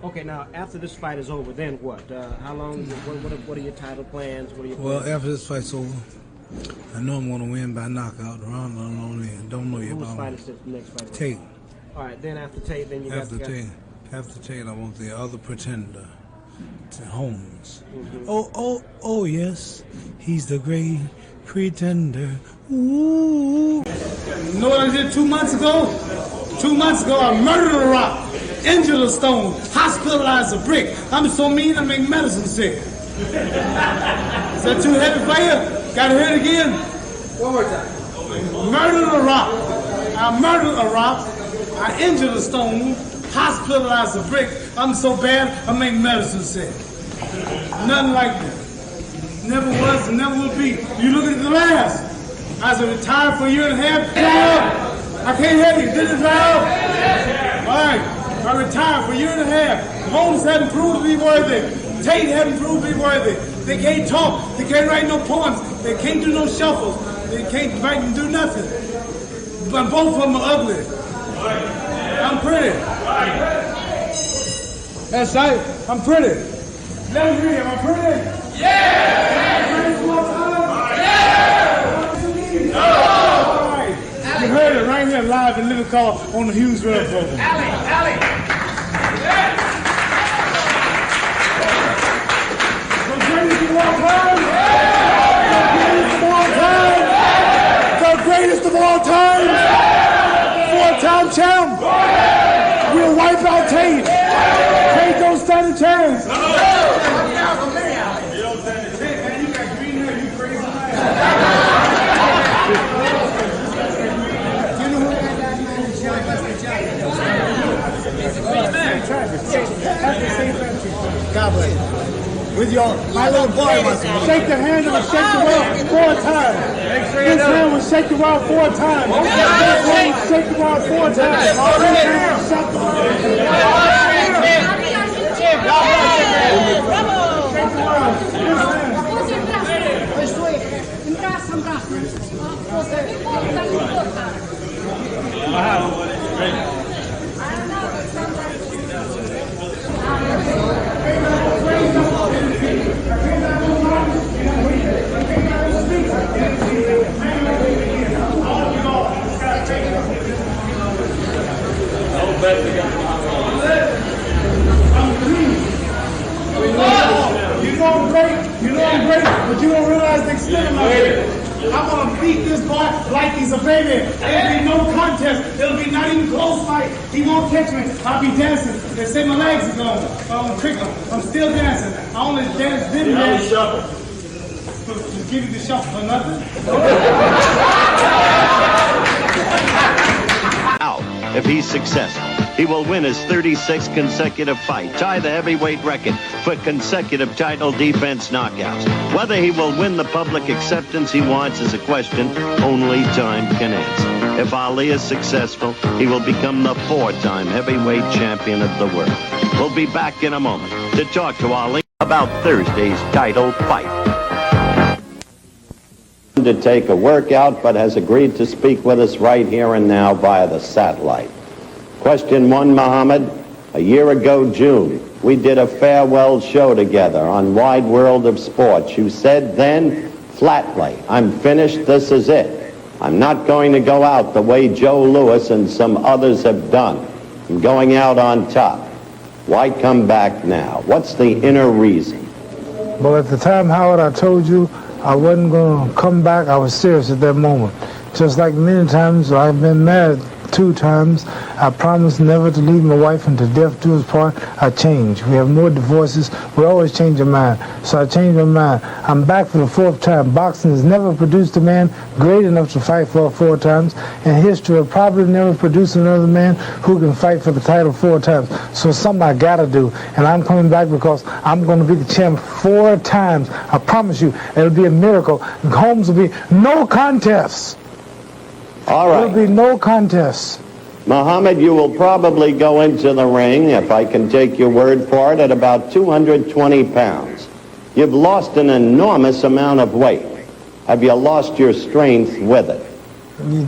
Okay, now after this fight is over, then what? How long? What are your title plans? What are your plans? After this fight's over, I know I'm going to win by knockout. Don't know yet. Whose fight is the next fight? Tate. All right, then after Tate, then you after Tate, I want the other pretender, Holmes. Mm-hmm. Oh, yes, he's the great pretender. Ooh. You know what I did 2 months ago? 2 months ago, I murdered a rock, injured a stone, hospitalized a brick. I'm so mean I make medicine sick. Is that too heavy for you? Gotta hear it again? One more time. Murdered a rock. I murdered a rock. I injured a stone, hospitalized a brick. I'm so bad I make medicine sick. Nothing like that. Never was and never will be. You look at the last. I was retired for a year and a half. I can't hear you. Did it loud? All right. I retired for a year and a half. Holmes hadn't proved to be worthy. Tate hadn't proved to be worthy. They can't talk. They can't write no poems. They can't do no shuffles. They can't write and do nothing. But both of them are ugly. I'm pretty. That's right. I'm pretty. Let me hear you. Am I pretty? Yeah! You heard it right here live in Living Call on the Hughes Rail program. Allie! The greatest of all time! The greatest of all time! 4-time champ! We'll wipe out Tate! Tate don't stand a chance! You don't stand a chance, man. You got green hair, you crazy man. God bless you. With my little boy wants to shake the hand and shake the world 4 times. This hand will shake the world 4 times. This hand will shake the world 4 You know I'm great, but you don't realize the extent of my greatness. I'm gonna beat this boy like he's a baby. There'll be no contest. It'll be not even close fight. He won't catch me. I'll be dancing. They say my legs are gone. I'm trickling. I'm still dancing. I only didn't dance. Just give you the shuffle for nothing. Out. If he's successful, he will win his 36th consecutive fight, tie the heavyweight record for consecutive title defense knockouts. Whether he will win the public acceptance he wants is a question only time can answer. If Ali is successful, he will become the 4-time heavyweight champion of the world. We'll be back in a moment to talk to Ali about Thursday's title fight. To take a workout, but has agreed to speak with us right here and now via the satellite. Question 1, Muhammad. A year ago, June, we did a farewell show together on Wide World of Sports. You said then, flatly, I'm finished, this is it. I'm not going to go out the way Joe Louis and some others have done. I'm going out on top. Why come back now? What's the inner reason? Well, at the time, Howard, I told you I wasn't going to come back. I was serious at that moment. Just like many times I've been married 2 times. I promised never to leave my wife until death do us part. I changed. We have more divorces. We always change our mind. So I changed my mind. I'm back for the 4th time. Boxing has never produced a man great enough to fight for 4 times. And history will probably never produce another man who can fight for the title 4 times. So something I got to do. And I'm coming back because I'm going to be the champ 4 times. I promise you, it'll be a miracle. Holmes will be no contest. All right. There'll be no contest. Muhammad, you will probably go into the ring, if I can take your word for it, at about 220 pounds. You've lost an enormous amount of weight. Have you lost your strength with it?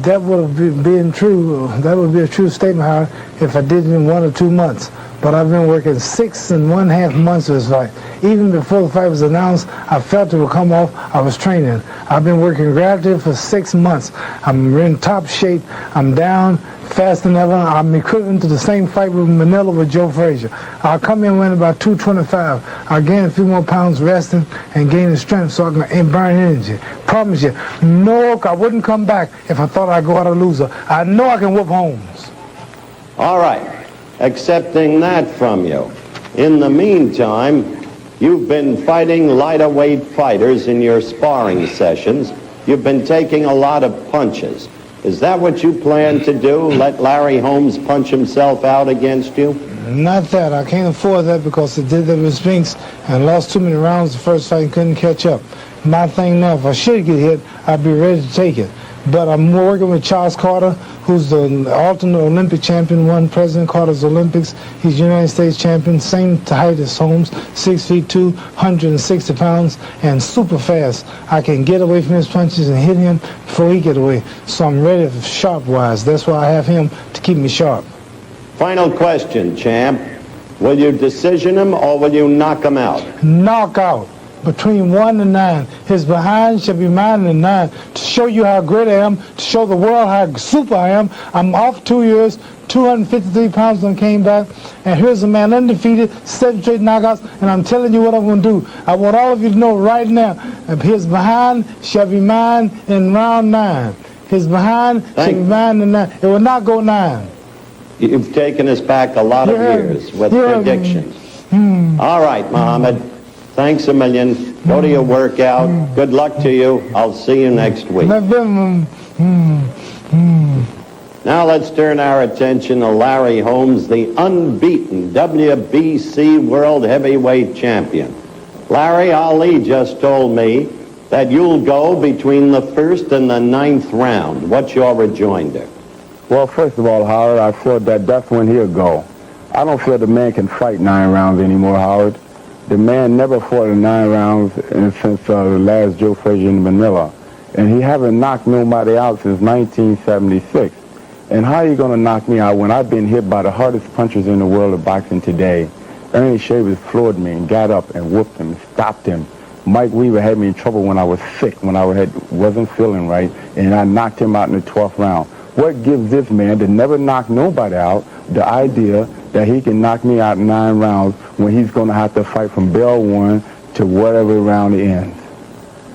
That would have been true. That would be a true statement, Howard, if I did it in 1 or 2 months. but I've been working 6.5 months for this fight. Even before the fight was announced, I felt it would come off. I was training. I've been working gradually for 6 months. I'm in top shape. I'm down fast than ever. I'm equivalent to the same fight with Manila with Joe Frazier. I'll come in weighing about 225. I'll gain a few more pounds resting and gaining strength so I can burn energy. Promise you, no, I wouldn't come back if I thought I'd go out a loser. I know I can whoop Holmes. All right, accepting that from you. In the meantime, you've been fighting lighter weight fighters in your sparring sessions. You've been taking a lot of punches. Is that what you plan to do? Let Larry Holmes punch himself out against you? Not that. I can't afford that because it did that with Spinks and lost too many rounds the first fight and couldn't catch up. My thing now, if I should get hit, I'd be ready to take it. But I'm working with Charles Carter, who's the alternate Olympic champion, won President Carter's Olympics. He's United States champion, same height as Holmes, 6'2", 160 pounds, and super fast. I can get away from his punches and hit him before he get away. So I'm ready for sharp-wise. That's why I have him to keep me sharp. Final question, champ. Will you decision him or will you knock him out? Knockout. Between 1 and 9. His behind shall be mine in 9. To show you how great I am, to show the world how super I am. I'm off 2 years, 253 pounds and came back. And here's a man undefeated, 7 straight knockouts, and I'm telling you what I'm going to do. I want all of you to know right now, his behind shall be mine in round 9. His behind shall be mine in 9. It will not go 9. You've taken us back a lot of years with predictions. All right, Muhammad. Thanks a million. Go to your workout. Good luck to you. I'll see you next week. Now let's turn our attention to Larry Holmes, the unbeaten WBC World Heavyweight Champion. Larry, Ali just told me that you'll go between the 1st and the 9th round. What's your rejoinder? Well, first of all, Howard, I feel that that's when he'll go. I don't feel the man can fight 9 rounds anymore, Howard. The man never fought in 9 rounds since the last Joe Frazier in Manila. And he haven't knocked nobody out since 1976. And how are you going to knock me out when I've been hit by the hardest punchers in the world of boxing today? Ernie Shavers floored me and got up and whooped him, stopped him. Mike Weaver had me in trouble when I was sick, when I wasn't feeling right, and I knocked him out in the 12th round. What gives this man that never knocked nobody out the idea that he can knock me out in 9 rounds when he's going to have to fight from bell 1 to whatever round it ends?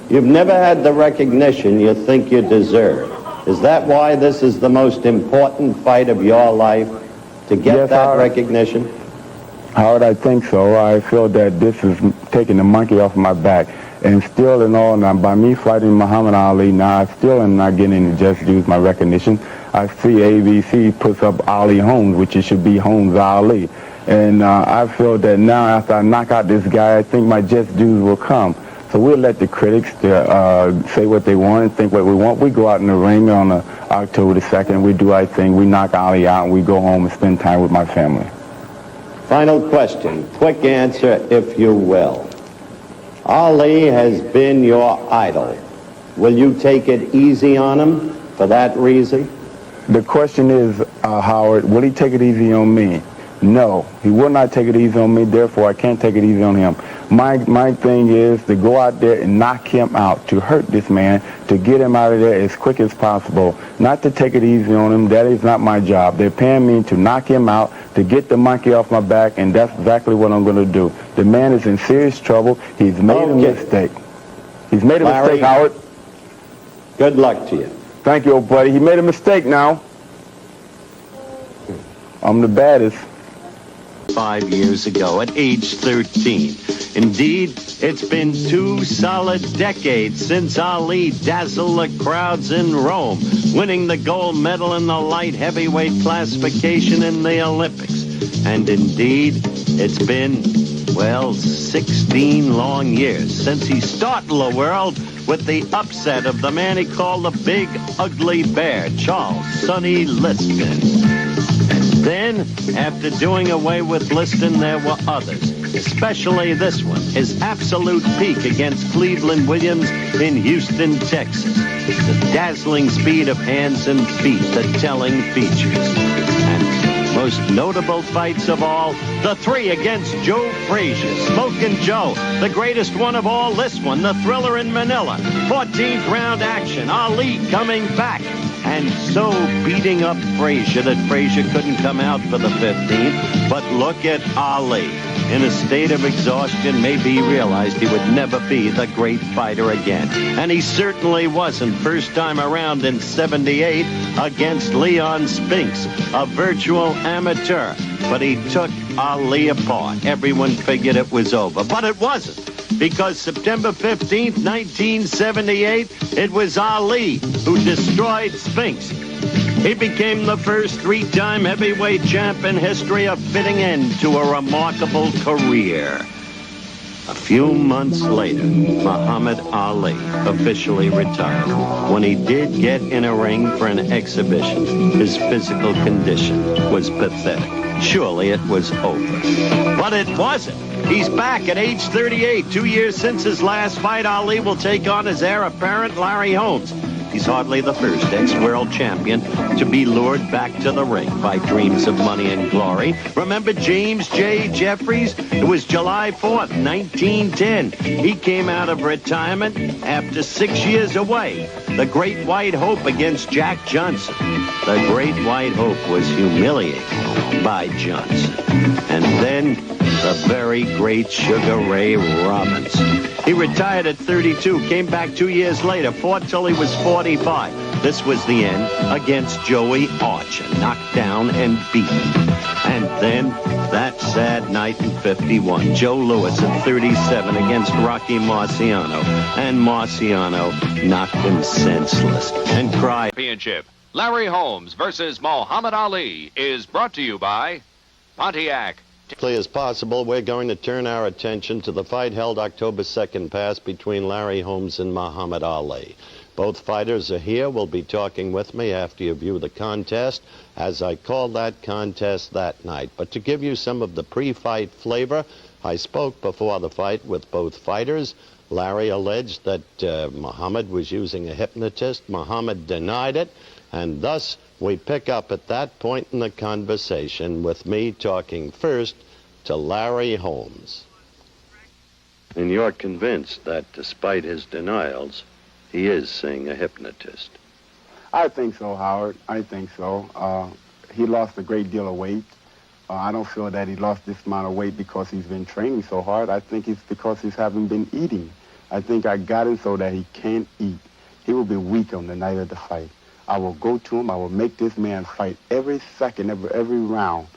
You've never had the recognition you think you deserve. Is that why this is the most important fight of your life? To get that recognition? Howard, I think so. I feel that this is taking the monkey off my back. And still in all, now, by me fighting Muhammad Ali, now I still am not getting the just dues, my recognition. I see ABC puts up Ali Holmes, which it should be Holmes Ali. And I feel that now after I knock out this guy, I think my just dues will come. So we'll let the critics say what they want and think what we want. We go out in the ring on October the 2nd. We do our thing. We knock Ali out, and we go home and spend time with my family. Final question. Quick answer, if you will. Ali has been your idol. Will you take it easy on him for that reason? The question is, Howard, will he take it easy on me? No, he will not take it easy on me, therefore I can't take it easy on him. My thing is to go out there and knock him out, to hurt this man, to get him out of there as quick as possible. Not to take it easy on him. That is not my job. They're paying me to knock him out, to get the monkey off my back, and that's exactly what I'm going to do. The man is in serious trouble. He's made a mistake. He's made a mistake, Howard. Good luck to you. Thank you, old buddy. He made a mistake now. I'm the baddest. 5 years ago at age 13. Indeed, it's been 2 solid decades since Ali dazzled the crowds in Rome, winning the gold medal in the light heavyweight classification in the Olympics. And indeed, it's been, well, 16 long years since he startled the world with the upset of the man he called the Big Ugly Bear, Charles Sonny Liston. Then, after doing away with Liston, there were others, especially this one, his absolute peak against Cleveland Williams in Houston, Texas. The dazzling speed of hands and feet, the telling features. And most notable fights of all, the 3 against Joe Frazier. Smokin' Joe, the greatest one of all, this one, the thriller in Manila. 14th round action, Ali coming back, and so beating up Frazier that Frazier couldn't come out for the 15th. But look at Ali. In a state of exhaustion, maybe he realized he would never be the great fighter again. And he certainly wasn't. First time around in 78 against Leon Spinks, a virtual amateur. But he took Ali apart. Everyone figured it was over. But it wasn't. Because September 15th, 1978, it was Ali who destroyed Spinks. He became the first 3-time heavyweight champ in history, a fitting end to a remarkable career. A few months later, Muhammad Ali officially retired. When he did get in a ring for an exhibition, his physical condition was pathetic. Surely it was over. But it wasn't. He's back at age 38. 2 years since his last fight, Ali will take on his heir apparent, Larry Holmes. He's hardly the first ex-world champion to be lured back to the ring by dreams of money and glory. Remember James J. Jeffries? It was July 4th, 1910. He came out of retirement after 6 years away. The Great White Hope against Jack Johnson. The Great White Hope was humiliated by Johnson. And then the very great Sugar Ray Robinson. He retired at 32, came back 2 years later, fought till he was 45. This was the end against Joey Archer, knocked down and beaten. And then that sad night in 51, Joe Louis at 37 against Rocky Marciano. And Marciano knocked him senseless and cried. Championship, Larry Holmes versus Muhammad Ali, is brought to you by Pontiac. As possible, we're going to turn our attention to the fight held October 2nd past between Larry Holmes and Muhammad Ali. Both fighters are here. Will be talking with me after you view the contest, as I called that contest that night. But to give you some of the pre-fight flavor, I spoke before the fight with both fighters. Larry alleged that Muhammad was using a hypnotist. Muhammad denied it, and thus we pick up at that point in the conversation with me talking first to Larry Holmes. And you're convinced that despite his denials, he is seeing a hypnotist? I think so, Howard. I think so. He lost a great deal of weight. I don't feel that he lost this amount of weight because he's been training so hard. I think it's because he hasn't been eating. I think I got him so that he can't eat. He will be weak on the night of the fight. I will go to him. I will make this man fight every second, every round.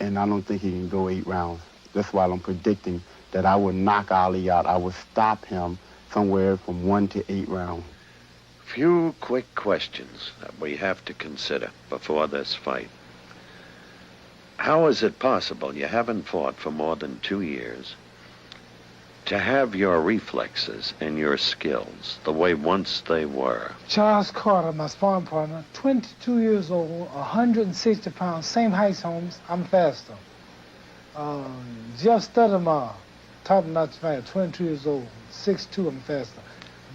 And I don't think he can go 8 rounds. That's why I'm predicting that I will knock Ali out. I will stop him somewhere from 1 to 8 rounds. Few quick questions that we have to consider before this fight. How is it possible you haven't fought for more than 2 years to have your reflexes and your skills the way once they were? Charles Carter, my sparring partner, 22 years old, 160 pounds, same height, Holmes. I'm faster. Jeff Studemar, top-notch fighter, 22 years old, 6'2", I'm faster.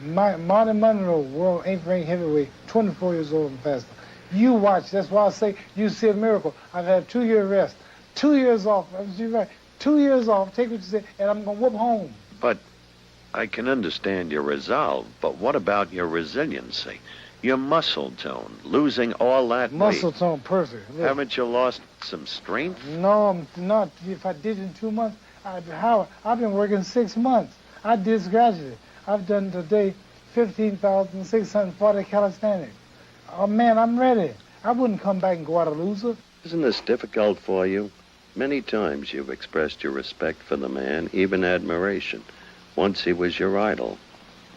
Marty Monroe, world 8th ranked heavyweight, 24 years old, I'm faster. You watch, that's why I say you see a miracle. I've had 2-year rest, 2 years off. You're right, 2 years off, take what you say, and I'm gonna whoop home. But I can understand your resolve, but what about your resiliency? Your muscle tone, losing all that Muscle weight. tone, perfect. Look. Haven't you lost some strength? No, I'm not. If I did it in 2 months, I've been working 6 months. I did this gradually. I've done today 15,640 calisthenics. Oh man, I'm ready. I wouldn't come back and go out a loser. Isn't this difficult for you? Many times you've expressed your respect for the man, even admiration. Once he was your idol.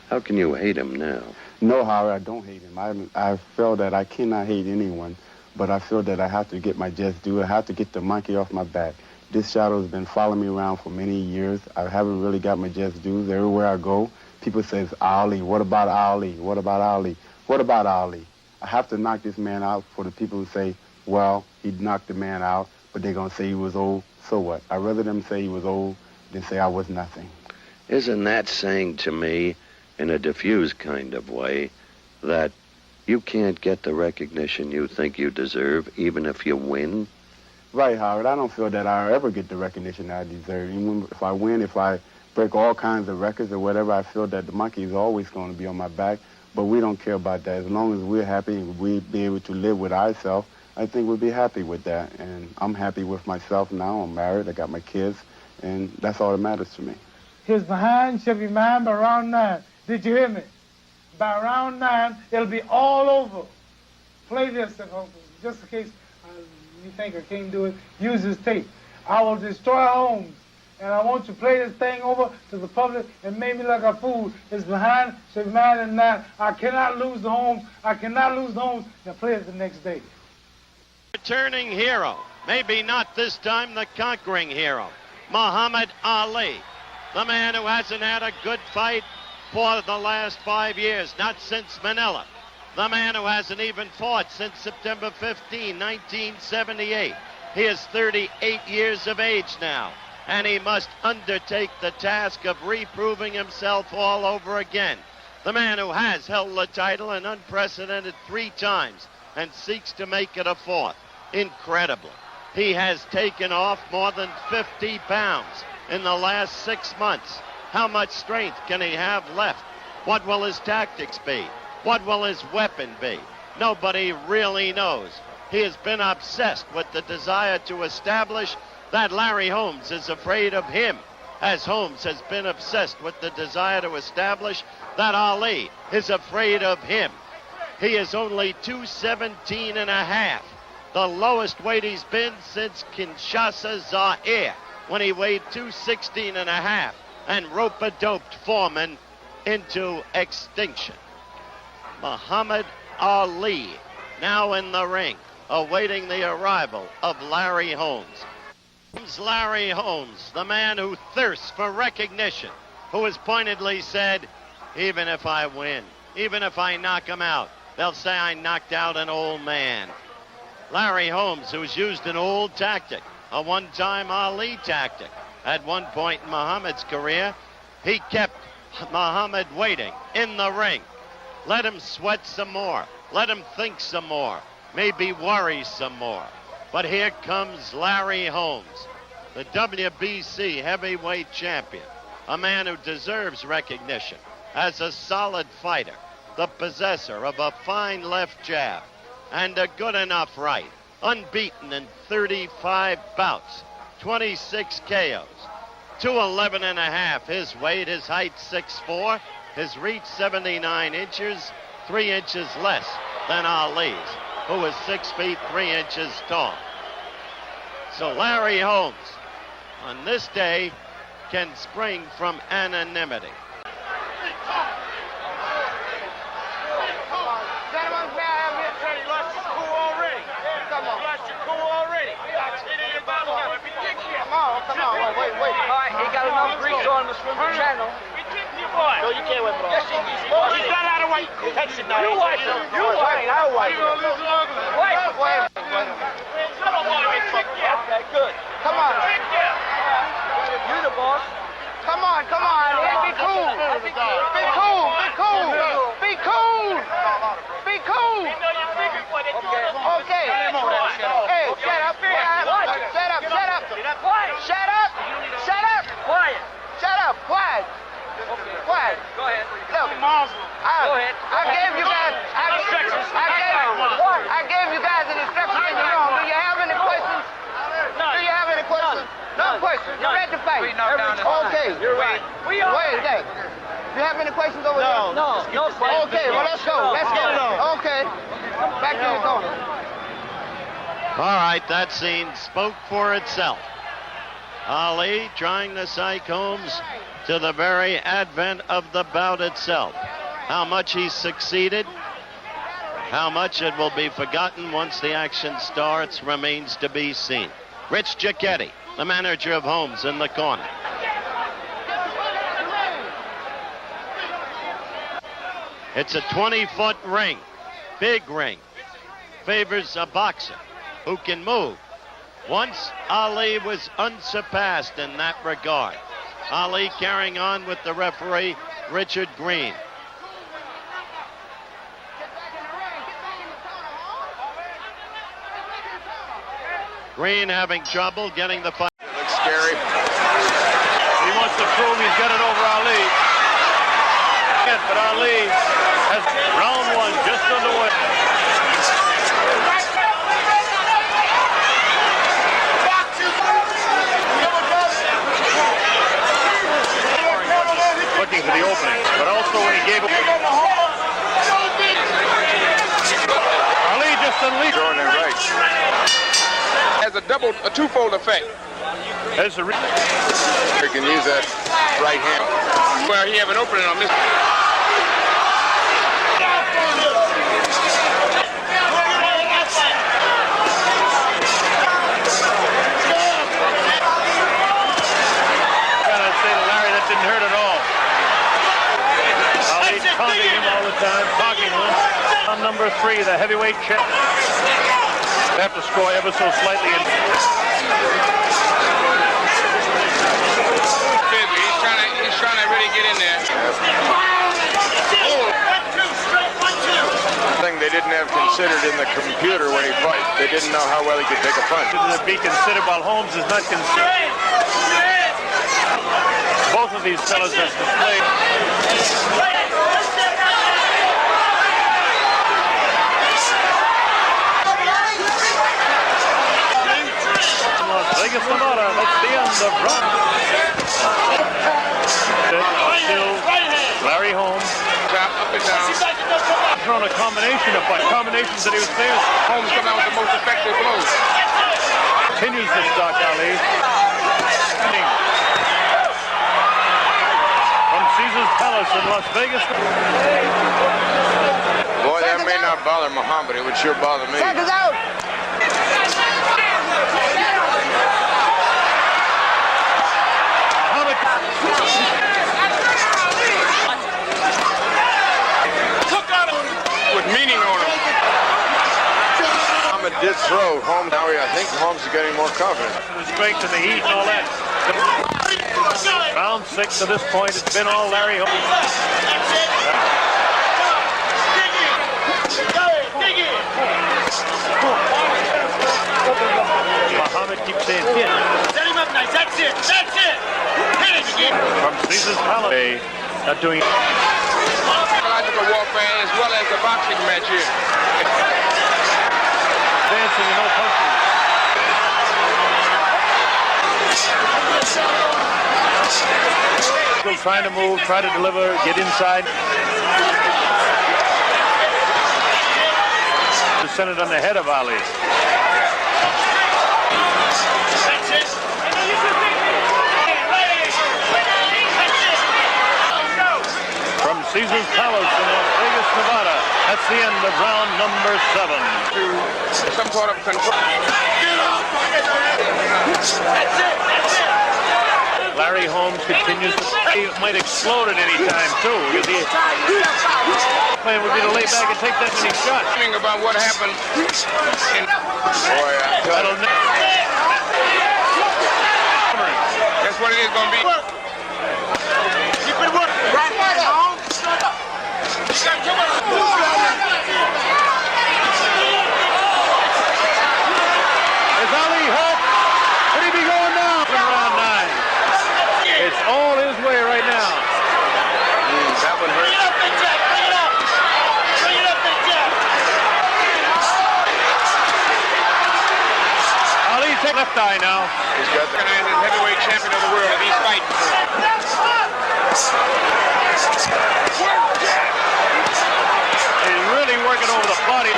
How can you hate him now? No, Howard, I don't hate him. I feel that I cannot hate anyone, but I feel that I have to get my just due. I have to get the monkey off my back. This shadow has been following me around for many years. I haven't really got my just dues. Everywhere I go, people say, Ali, what about Ali? What about Ali? What about Ali? I have to knock this man out for the people who say, well, he knocked the man out, but they're going to say he was old. So what? I'd rather them say he was old than say I was nothing. Isn't that saying to me, in a diffused kind of way, that you can't get the recognition you think you deserve, even if you win? Right, Howard. I don't feel that I'll ever get the recognition that I deserve. Even if I win, if I break all kinds of records or whatever, I feel that the monkey is always going to be on my back. But we don't care about that. As long as we're happy and we be able to live with ourselves, I think we'll be happy with that. And I'm happy with myself now. I'm married. I got my kids. And that's all that matters to me. His behind shall be mine by round 9. Did you hear me? By round 9, it'll be all over. Play this, just in case you think I can't do it. Use this tape. I will destroy Holmes. And I want you to play this thing over to the public and make me like a fool. His behind shall be mine and 9. I cannot lose the Holmes. I cannot lose the Holmes. Now play it the next day. Returning hero. Maybe not this time the conquering hero. Muhammad Ali. The man who hasn't had a good fight for the last 5 years, not since Manila. The man who hasn't even fought since September 15, 1978. He is 38 years of age now, and he must undertake the task of reproving himself all over again. The man who has held the title an unprecedented 3 times and seeks to make it a 4th. Incredibly. He has taken off more than 50 pounds in the last 6 months. How much strength can he have left? What will his tactics be? What will his weapon be? Nobody really knows. He has been obsessed with the desire to establish that Larry Holmes is afraid of him, as Holmes has been obsessed with the desire to establish that Ali is afraid of him. He is only 217 and a half, the lowest weight he's been since Kinshasa, Zaire, when he weighed 216 and a half and rope-a-doped Foreman into extinction. Muhammad Ali, now in the ring, awaiting the arrival of Larry Holmes. Larry Holmes, the man who thirsts for recognition, who has pointedly said, even if I win, even if I knock him out, they'll say I knocked out an old man. Larry Holmes, who's used an old tactic, a one-time Ali tactic. At one point in Muhammad's career, he kept Muhammad waiting in the ring. Let him sweat some more. Let him think some more. Maybe worry some more. But here comes Larry Holmes, the WBC heavyweight champion, a man who deserves recognition as a solid fighter, the possessor of a fine left jab and a good enough right, unbeaten in 35 bouts, 26 KOs, 211 and a half his weight, his height 6'4", his reach 79 inches, 3 inches less than Ali's, who is 6 feet 3 inches tall. So Larry Holmes, on this day, can spring from anonymity. Come on, wait. All right, he got enough grease on him to swim the channel. No, you can't wait for all. Yes, he's not out of weight. Catch it now. You watch him. I'll watch him. Wait. Okay, good. Come on. You the boss. Come on. Be cool. Be cool. Okay. Hey, shut up. Quiet. Go ahead. Look, I gave you guys an instruction in the room. Do you have any questions? No questions. You're ready to fight. Okay. You're right. Wait a second. Do you have any questions over there? No questions. Okay, well, let's go. Okay. Back to your corner. All right, that scene spoke for itself. Ali trying to psych Holmes to the very advent of the bout itself. How much he succeeded, how much it will be forgotten once the action starts remains to be seen. Rich Giacchetti, the manager of Holmes, in the corner. It's a 20-foot ring, big ring. Favors a boxer who can move. Once Ali was unsurpassed in that regard. Ali carrying on with the referee, Richard Green. Green having trouble getting the fight. Looks scary. He wants to prove he's got it over Ali. But Ali has round one just underway. Looking for the opening, but also when he gave Ali just unleashed. Throwing it right. Has a twofold effect. There's the He can use that right hand. Well, he have an opening on this. Gotta say to Larry, that didn't hurt at all. Ali taunting him all the time, talking to him. On number 3, the heavyweight champ. They have to score ever so slightly. He's trying to really get in there. Thing they didn't have considered in the computer when he fought. They didn't know how well he could take a punch. To be considered while Holmes is not considered. Both of these fellas have displayed. Vegas, Nevada, that's the end of round. Still Larry Holmes. Up and down. Thrown a combination of fight. Combinations that he was famous. Holmes come out with the most effective blows. Continues to stalk Ali. From Caesar's Palace in Las Vegas. Boy, that may not bother Muhammad. It would sure bother me. Seconds out. With meaning on him. Muhammad did throw. Holmes, now I think Holmes is getting more confident. The strength and the heat and all that. Round 6 to this point, it's been all Larry Holmes. Muhammad keeps saying hit. Set him up nice. That's it. That's it. Hit it again. From Caesar's Palace. Not doing Psychological warfare as well as the boxing match here. dancing and no punching. Still trying to move, try to deliver, get inside. Centered on the head of Ali. From Caesar's Palace in Las Vegas, Nevada, that's the end of round number 7. Some sort of control. Larry Holmes continues to he might explode at any time too. The plan would be to lay back and take that many shots. Thinking about what happened in that's what it is going to be. Keep it working. Right now. Is Ali hurt? Could he be going down in round 9? It's all his way right now. That one hurt. Bring it up, Big Jack. Bring it up. Bring it up, Big Jack. Ali take left eye now. He's got the heavyweight champion of the world that he's fighting for. He's really working over the body.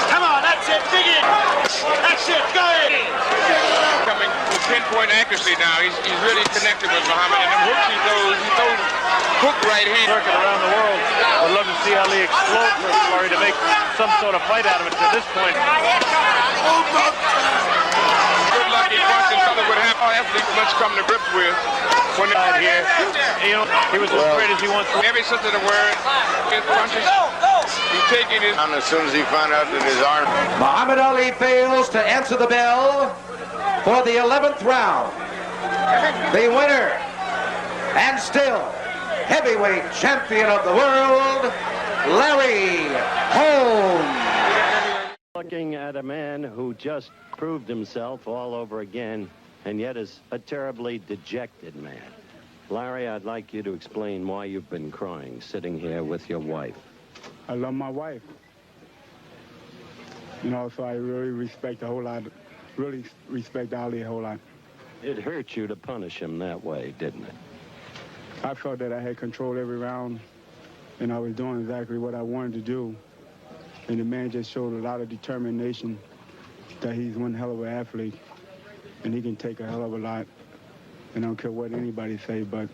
Come on, that's it. Dig in. That's it. Go ahead. Coming with pinpoint accuracy now. He's really connected with Muhammad. And the hooks he throws hook right hand. Circuit around the world. Would love to see Ali explode for Flurry to make some sort of fight out of it to this point. Good luck in watching something would happen. Athletes must come to grips with when they're here. You know, he was as great as he wants to. Every sense of the word, his punches, he's taking his as soon as he found out that his arm. Muhammad Ali fails to answer the bell for the 11th round. The winner and still heavyweight champion of the world, Larry Holmes. Looking at a man who just proved himself all over again, and yet is a terribly dejected man. Larry, I'd like you to explain why you've been crying sitting here with your wife. I love my wife. You know, so I really respect a whole lot, really respect Ali a whole lot. It hurt you to punish him that way, didn't it? I felt that I had control every round, and I was doing exactly what I wanted to do. And the man just showed a lot of determination that he's one hell of an athlete, and he can take a hell of a lot. And I don't care what anybody say, but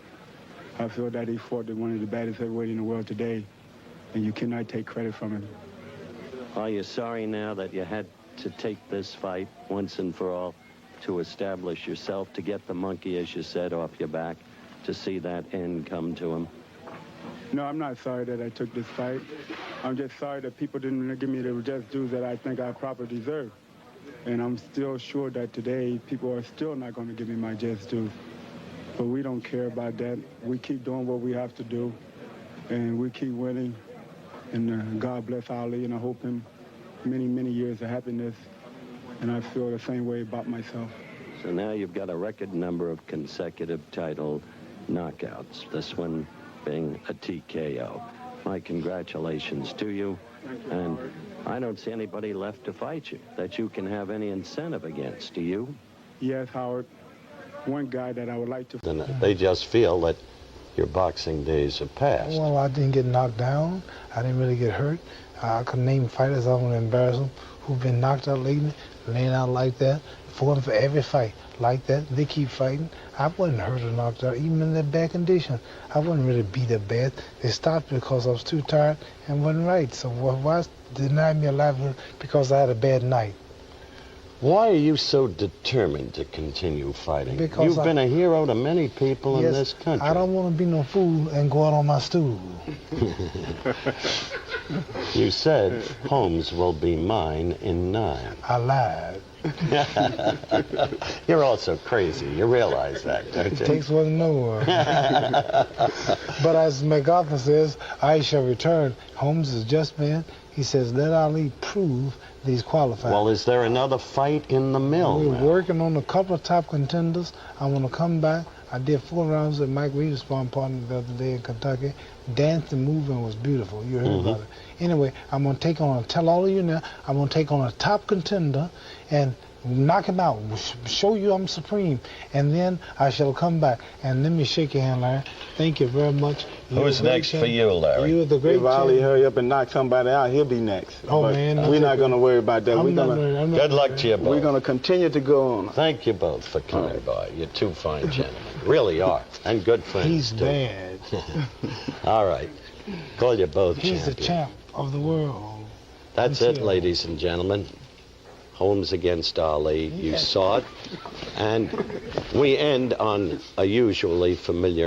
I feel that he fought one of the baddest heavyweights in the world today, and you cannot take credit from him. Are you sorry now that you had to take this fight once and for all to establish yourself, to get the monkey, as you said, off your back, to see that end come to him? No, I'm not sorry that I took this fight. I'm just sorry that people didn't give me the just dues that I think I properly deserve. And I'm still sure that today people are still not going to give me my just dues. But we don't care about that. We keep doing what we have to do, and we keep winning. And God bless Ali, and I hope him many, many years of happiness. And I feel the same way about myself. So now you've got a record number of consecutive title knockouts, this one being a TKO. My congratulations to you. And I don't see anybody left to fight you that you can have any incentive against, do you? Yes, Howard. One guy that I would like to... And they just feel that your boxing days have passed. Well, I didn't get knocked down. I didn't really get hurt. I could name fighters, I don't want to embarrass them, who've been knocked out lately, laying out like that, fought for every fight like that. They keep fighting. I wasn't hurt or knocked out, even in that bad condition. I wasn't really beat up bad. They stopped because I was too tired and wasn't right. So why deny me a livelihood because I had a bad night? Why are you so determined to continue fighting? Because you've been a hero to many people in this country. I don't want to be no fool and go out on my stool. You said Holmes will be mine in 9. I lied. You're also crazy. You realize that, don't you? It takes one to know one. But as MacArthur says, I shall return. Holmes is a just man. He says, let Ali prove that he's qualified. Well, is there another fight in the mill We're now? working on a couple of top contenders. I want to come back. I did 4 rounds at Mike Reed's sparring partner the other day in Kentucky. Danced and moving was beautiful. You heard about it. Anyway, I'm going to take on, tell all of you now, I'm going to take on a top contender and knock him out, show you I'm supreme, and then I shall come back. And let me shake your hand, Larry. Thank you very much. Who's next for you, Larry? You are the great If Ali hurry up and knock somebody out, he'll be next. Oh, but man. we're not going to worry about that. Good luck to you both. We're going to continue to go on. Thank you both for coming by. You're two fine gentlemen. Really are. And good friends, He's too. bad. All right. Call you both He's the champ of the world. That's it, ladies and gentlemen. Holmes against Ali. You saw it. And we end on a usually familiar